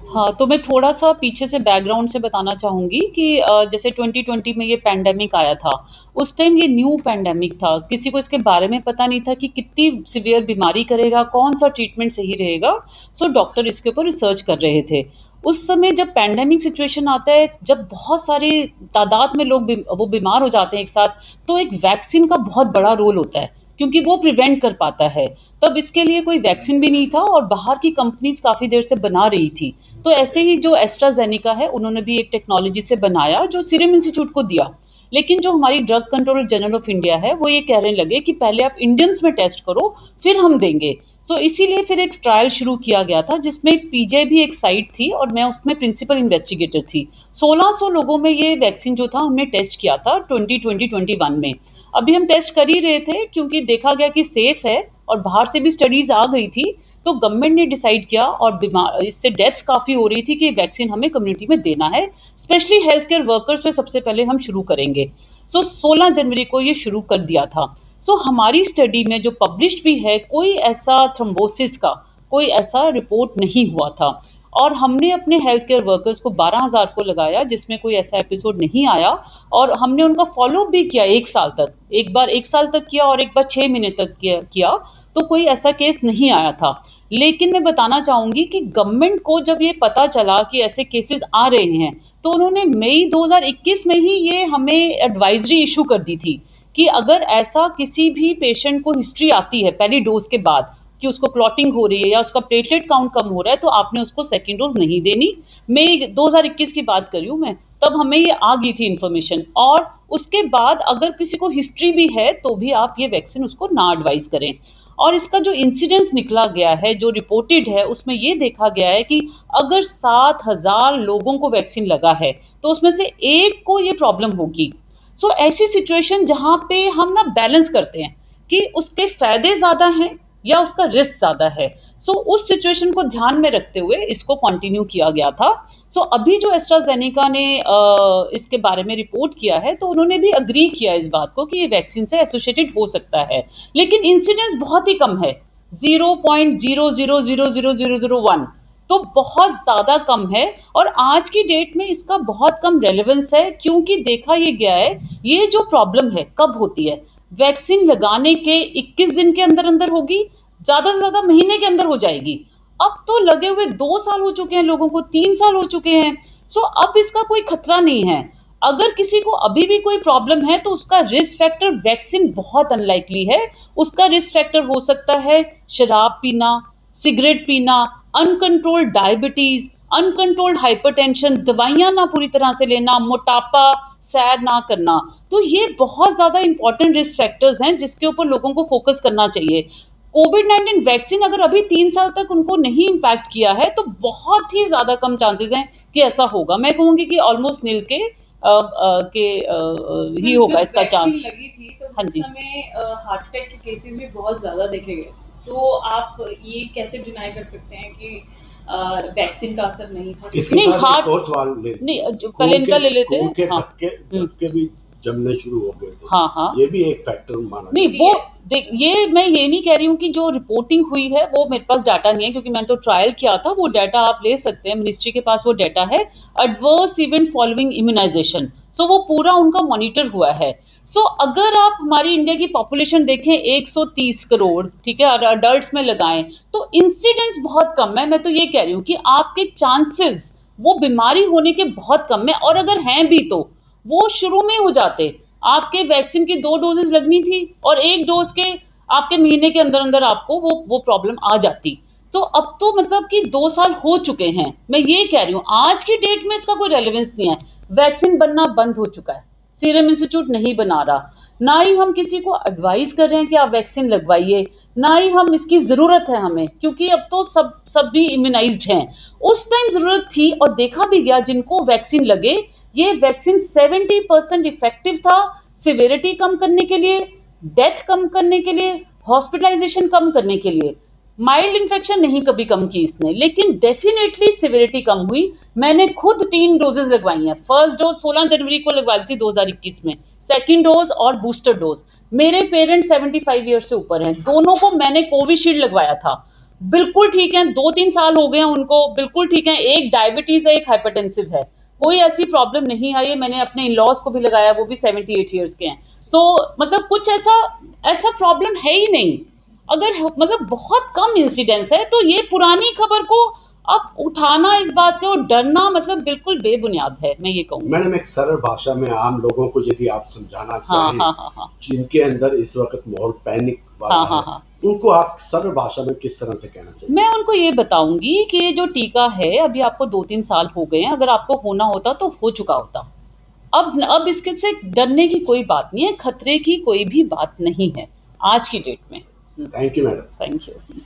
हाँ, तो मैं थोड़ा-सा पीछे से बैकग्राउंड से बताना चाहूँगी कि जैसे 2020 में ये पैंडेमिक आया था, उस टाइम ये न्यू पैंडेमिक था, किसी को इसके बारे में पता नहीं था कि कितनी सीवियर बीमारी करेगा, कौन-सा ट्रीटमेंट सही रहेगा, सो डॉक्टर इसके ऊपर रिसर्च कर रहे थे। उस समय जब पैंडेमिक सिचुएशन आता है, जब बहुत सारी तादाद में लोग वो बीमार हो जाते हैं एक साथ, तो एक वैक्सीन का बहुत बड़ा रोल होता है, क्योंकि वो प्रिवेंट कर पाता है। तब इसके लिए कोई वैक्सीन भी नहीं था और बाहर की कंपनीज़ काफ़ी देर से बना रही थी। तो ऐसे ही जो एस्ट्राजेनेका है उन्होंने भी एक टेक्नोलॉजी से बनाया जो सीरम इंस्टीट्यूट को दिया। लेकिन जो हमारी drug controller general of India है वो ये कहने लगे कि पहले आप इंडियंस में टेस्ट करो, फिर हम देंगे। सो इसीलिए फिर एक ट्रायल शुरू किया गया था जिसमें पीजे भी एक साइट थी और मैं उसमें प्रिंसिपल इन्वेस्टिगेटर थी। 1600 लोगों में ये वैक्सीन जो था हमने टेस्ट किया था 2020-21 में। अभी हम टेस्ट कर ही रहे थे क्योंकि देखा गया कि सेफ है और बाहर से भी स्टडीज आ गई थी, तो गवर्नमेंट ने डिसाइड किया और बीमार इससे डेथ्स काफ़ी हो रही थी कि वैक्सीन हमें कम्युनिटी में देना है, स्पेशली हेल्थ केयर वर्कर्स पे सबसे पहले हम शुरू करेंगे। सो 16 जनवरी को ये शुरू कर दिया था। सो हमारी स्टडी में जो पब्लिश्ड भी है, कोई ऐसा थ्रोम्बोसिस का कोई ऐसा रिपोर्ट नहीं हुआ था और हमने अपने हेल्थ केयर वर्कर्स को 12,000 को लगाया जिसमें कोई ऐसा एपिसोड नहीं आया और हमने उनका फॉलोअप भी किया 1 साल तक। एक बार 1 साल तक किया और एक बार 6 महीने तक किया, तो कोई ऐसा केस नहीं आया था। लेकिन मैं बताना चाहूँगी कि गवर्नमेंट को जब ये पता चला कि ऐसे केसेस आ रहे हैं, तो उन्होंने मई 2021 में ही ये हमें एडवाइजरी इश्यू कर दी थी कि अगर ऐसा किसी भी पेशेंट को हिस्ट्री आती है पहली डोज के बाद कि उसको क्लॉटिंग हो रही है या उसका प्लेटलेट काउंट कम हो रहा है, तो आपने उसको सेकेंड डोज नहीं देनी। मई 2021 की बात कर रही हूँ मैं, तब हमें ये आ गई थी इन्फॉर्मेशन और उसके बाद अगर किसी को हिस्ट्री भी है तो भी आप ये वैक्सीन उसको ना एडवाइस करें। और इसका जो इंसिडेंस निकला गया है, जो रिपोर्टेड है, उसमें ये देखा गया है कि अगर 7,000 लोगों को वैक्सीन लगा है तो उसमें से एक को ये प्रॉब्लम होगी। सो ऐसी सिचुएशन जहाँ पे हम ना बैलेंस करते हैं कि उसके फायदे ज़्यादा हैं या उसका रिस्क ज़्यादा है। सो उस सिचुएशन को ध्यान में रखते हुए इसको कंटिन्यू किया गया था। सो अभी जो एस्ट्राजेनेका ने इसके बारे में रिपोर्ट किया है, तो उन्होंने भी अग्री किया इस बात को कि ये वैक्सीन से एसोसिएटेड हो सकता है, लेकिन इंसिडेंस बहुत ही कम है, 0.000001, तो बहुत ज़्यादा कम है। और आज की डेट में इसका बहुत कम रेलेवेंस है क्योंकि देखा ये गया है ये जो प्रॉब्लम है कब होती है, वैक्सीन लगाने के 21 दिन के अंदर अंदर होगी, ज़्यादा से ज़्यादा महीने के अंदर हो जाएगी। अब तो लगे हुए 2 साल हो चुके हैं लोगों को, 3 साल हो चुके हैं। सो अब इसका कोई खतरा नहीं है। अगर किसी को अभी भी कोई प्रॉब्लम है तो उसका रिस्क फैक्टर वैक्सीन बहुत अनलाइकली है। उसका रिस्क फैक्टर हो सकता है शराब पीना, सिगरेट पीना, अनकंट्रोल्ड डायबिटीज, अनकंट्रोल्ड हाइपरटेंशन, दवाइयां ना पूरी तरह से लेना, मोटापा, सैर ना करना। तो ये बहुत ज़्यादा इंपॉर्टेंट रिस्क फैक्टर्स हैं जिसके ऊपर लोगों को फोकस करना चाहिए। कोविड-19 वैक्सीन अगर अभी 3 साल तक उनको नहीं इम्पैक्ट किया है तो बहुत ही ज़्यादा कम चांसेस हैं कि ऐसा होगा। मैं कहूँगी कि ऑलमोस्ट नील के ही होगा इसका चांस। लगी थी तो हाँ उस जी। समय हार्ट अटैक के केसेस भी बहुत ज़्यादा देखे गए। तो आप ये कैसे डिनाई कर सकते हैं कि वैक्सीन का असर नहीं था? इसके नहीं, साथ एक हार्ट और सवाल ले नहीं, पहले इनका ले लेते हैं। खून के हाँ। धक्के भी जमने शुरू हो गए थे। हाँ, हाँ। ये भी एक फैक्टर माना नहीं, जाता वो Yes. देख, ये मैं ये नहीं कह रही हूँ कि जो रिपोर्टिंग हुई है वो मेरे पास डाटा नहीं है क्योंकि मैंने तो ट्रायल किया था, वो डाटा आप ले सकते हैं, मिनिस्ट्री के पास वो डाटा है। एडवर्स इवेंट फॉलोइंग इम्यूनाइजेशन, सो वो पूरा उनका मॉनिटर हुआ है। सो अगर आप हमारी इंडिया की पॉपुलेशन देखें 130 करोड़, ठीक है, और अडल्ट में लगाएं तो इंसिडेंस बहुत कम है। मैं तो ये कह रही हूँ कि आपके चांसेस वो बीमारी होने के बहुत कम है, और अगर हैं भी तो वो शुरू में हो जाते। आपके वैक्सीन की 2 डोजेस लगनी थी और 1 डोज के आपके महीने के अंदर अंदर आपको वो प्रॉब्लम आ जाती। तो अब तो मतलब कि 2 साल हो चुके हैं। मैं ये कह रही हूँ आज की डेट में इसका कोई रेलेवेंस नहीं है। वैक्सीन बनना बंद हो चुका है, सीरम इंस्टीट्यूट नहीं बना रहा, ना ही हम किसी को एडवाइस कर रहे हैं कि आप वैक्सीन लगवाइए, ना ही हम इसकी ज़रूरत है हमें, क्योंकि अब तो सब भी इम्यूनाइज्ड हैं। उस टाइम ज़रूरत थी और देखा भी गया जिनको वैक्सीन लगे, ये वैक्सीन 70% इफेक्टिव था सिविरिटी कम करने के लिए, डेथ कम करने के लिए, हॉस्पिटलाइजेशन कम करने के लिए। माइल्ड इन्फेक्शन नहीं कभी कम की इसने, लेकिन डेफिनेटली सिविरिटी कम हुई। मैंने खुद 3 डोजेस लगवाई हैं। फर्स्ट डोज 16 जनवरी को लगवाई थी 2021 में, सेकेंड डोज और बूस्टर डोज। मेरे पेरेंट्स 75 ईयर से ऊपर हैं, दोनों को मैंने कोविशील्ड लगवाया था। बिल्कुल ठीक है, 2-3 साल हो गए हैं उनको, बिल्कुल ठीक है। एक डायबिटीज़ है, एक हाइपरटेंसिव है, कोई ऐसी प्रॉब्लम नहीं आई है। मैंने अपने इन-लॉज़ को भी लगाया, वो भी 78 ईयर्स के हैं। तो मतलब कुछ ऐसा ऐसा प्रॉब्लम है ही नहीं। अगर मतलब बहुत कम इंसिडेंस है, तो ये पुरानी खबर को अब उठाना इस बात का और डरना मतलब बिल्कुल बेबुनियाद है, मैं ये कहूँगी। मैडम एक सरल भाषा में आम लोगों को यदि आप समझाना हाँ, चाहें, हाँ, हाँ, हाँ। जिनके अंदर इस वक्त माहौल पैनिक वाला हाँ, हाँ, है, हाँ। उनको आप सरल भाषा में किस तरह से कहना चाहिए? मैं उनको ये बताऊँगी कि ये जो टीका है, अभी आपको 2-3 साल हो गए हैं, अगर आपको होना होता तो हो चुका होता। अब इसके से डरने की कोई बात नहीं है, खतरे की कोई भी बात नहीं है, आज की डेट में। Thank you madam. Thank you.